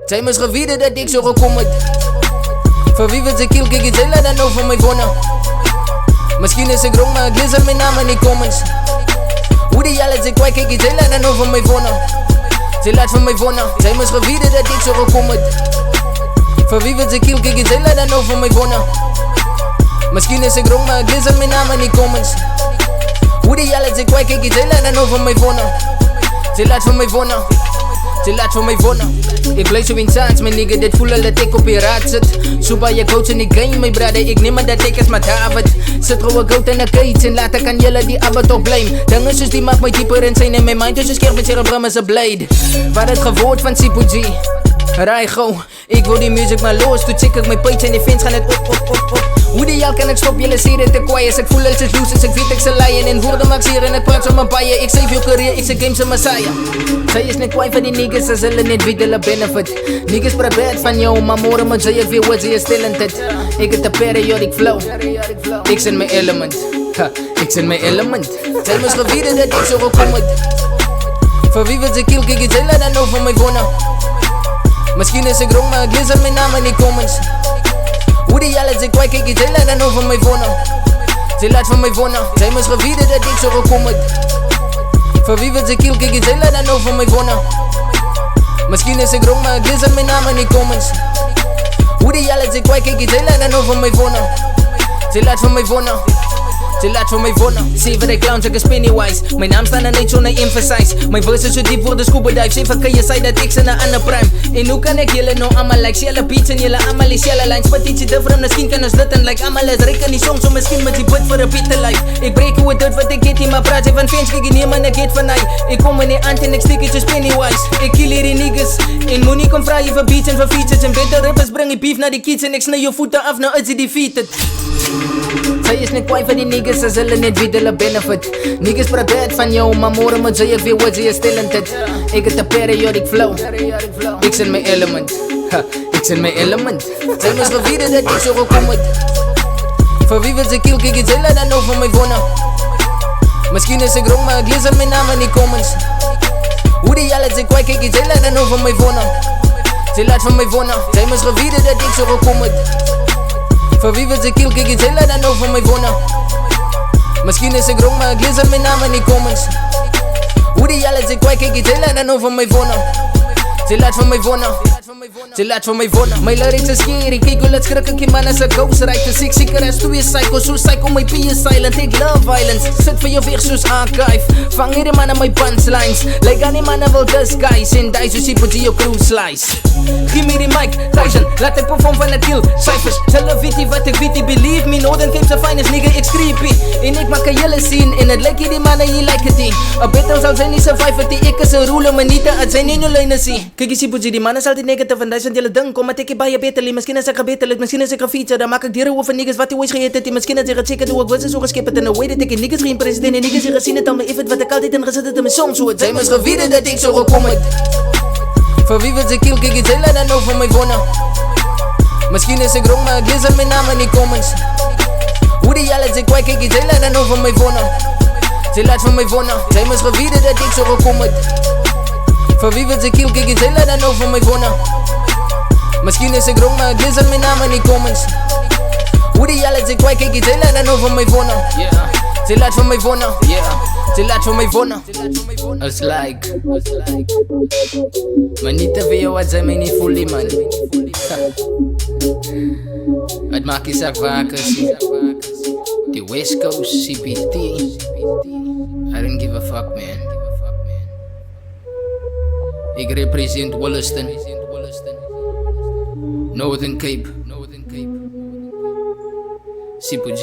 Zij moest gewieden dat ik zo gekomen. Voor wie wil ze kill, kijk iets heel dan over mij wonen. Misschien is ik wrong, maar ik lees al mijn naam in die comments. Hoe die jelle ze kwijt, kijk iets heel dan over mij wonen. Ze laat van mij wonen. Zij moest gewieden dat ik zo gekomen. Voor wie wil ze kill, kijk iets heel dan over mij wonen. Misschien is ik wrong, maar ik lees al mijn naam in die comments. Hoe die jelle ze kwijt, kijk iets heel dan over mij wonen. Ze laat van mij wonen. Ze laat van mij wonen. Ik blijf zo in saans, mijn nigga, dit voelen dat ik op je raad zit. Soeba je coach in die game, mijn brother, ik neem maar dat ik als met David. Zit gewoon goud in de cage en later kan jullie die abba toch blame. Dingen dus die maakt mij dieper in zijn in mijn mind, dus een keer met cerebrum is een blade. Waar het gewoord van Sipo G, Raigo, ik wil die muziek maar los. Toen check ik mijn page en die fans gaan het op. Hoe die jou kan ik stop, jullie zien het te quiet. Ik voel het is loose, ik weet ik ze leien. En woorden maak hier en ik praat zo mijn paaien. Ik save je career, ik zeg games en messiah. Zij is niet kwijt van die niggas, ze zullen niet weten de benefit. Niggas praat bad van jou, maar morgen moet je veel wat ze je talented. Ik heb de periodic flow, ik zit mijn element. Ik zit mijn element. Zij moest gewieden dat ik zo gekomen. Voor wie wil ze kill, kijk iets heel dan over mij wonen. Misschien is ik wrong, maar ik lees al mijn naam in die comments. Hoe die jelle ze kwijt, kijk iets heel dan over mij wonen. Ze laat van mij wonen. Zij moest gewieden dat ik zo gekomen. Voor wie wil ze kill, kijk iets heel dan over mij wonen. Misschien is ik wrong, maar ik lees al mijn naam in die comments. Hoe die jelle ze kwijt, kijk iets heel dan over mij wonen. Ze laat van mij wonen. Ze laat van mij wonen. Zeven de clowns, ik is Pennywise. Mijn naam staat er niet zo naar emphasize. Mijn voice is zo diep voor de scuba dive. Zeven kan je zeggen dat ik zit naar een prime. En hoe kan ik jullie nou allemaal like Shelle beats en jullie allemaal is Shelle lines. Wat iets different, misschien kan ons lutten like allemaal is rekken die songs. Zo misschien met die bud voor een beter life. Ik breek hoe het doet wat ik get in mijn praat. Van fans kijk je niet maar ik get van mij. Ik kom in die ant en ik stik het is Pennywise. Ik kill hier die niggas. En Mooney kom vragen voor beats en voor features. En beter rappers breng je beef naar die kids. En ik snij je voeten af nou als je defeated. Zij is niet kwijt van die niggas, ze zullen niet weten de benefit. Niggas praat bad van jou, maar morgen moet je veel wat ze je talented. Ik heb de periodic flow, ik zit mijn element. Ik zit mijn element. Zij moest gewieden dat ik zo gekomen. Voor wie wil ze kill, kijk iets heel dan over mij wonen. Misschien is ik wrong, maar ik lees al mijn naam in die comments. Hoe die jelle ze kwijt, kijk iets heel dan over mij wonen. Ze laat van mij wonen. Zij moest gewieden dat ik zo gekomen. Voor wie wil ze kill, kijk iets heel dan over mij wonen. Misschien is ik wrong, maar ik lees al mijn naam in die comments. Hoe die jelle ze kwijt, kijk iets heel dan over mij wonen. Ze laat van mij wonen. Ze laat van mij wonen. Mijn lyrics is scary, kijk hoe laat schrik ik je man als een ghostwriter. Ik zeker als twee psycho, zo psycho, my P is silent. Ik love violence, zit voor je weer zoals archive. Vang hier de mannen mijn punchlines. Lijkt aan die mannen wel disguise. En die zo Sipo G je crew slice. Geef me die mic, Tyson, laat ik perform van het kill. Cijfers, zelf weet je wat ik weet, die believe me. Northern Cape's a finest nigga, ik creepy. En ik maak een jelle scene, en het lijkt je die mannen, je lijkt het niet. A better zal zijn niet survive, die ik is een ruler, maar niet het zijn in je lijnen zien. Kijk je Sipo G, die mannen is altijd negatief en duizend jullie ding. Kom maar tik je bij je beter, misschien is ik een beter, misschien is ik een feature. Dan maak ik die over niggas wat die ooit geheten heeft. Misschien is ik het zeker, doe ik was zo geskipperd. En dan weet ik niggas geen president en niggas hier gezien het al me even wat ik altijd in gezet heb in mijn soms. Hoe het zijn moest gewieden dat ik zo gekomen. Voor wie wil ze kill, kijk iets heel dan over mij wonen. Misschien is ik wrong, maar ik lees al mijn naam in die comments. Hoe die jelle ze kwijt, kijk iets heel dan over mij wonen. Ze laat van mij wonen. Zij moest gewieden dat ik zo gekomen. Voor wie wil ze kill, kijk iets heel dan over mij wonen. Misschien is ik wrong, maar ik lees al mijn naam in die comments. Hoe die jelle ze kwijt, kijk iets heel dan over mij wonen. Ze laat van mij wonen. Ze laat van mij wonen. Als like. Maar niet te veel wat zij mij niet voelen, man. Het maakt je zak wakker, zie. The West Coast CPT. I don't give a fuck, man. Ik represent Wollaston. Northern Cape. Sipo G.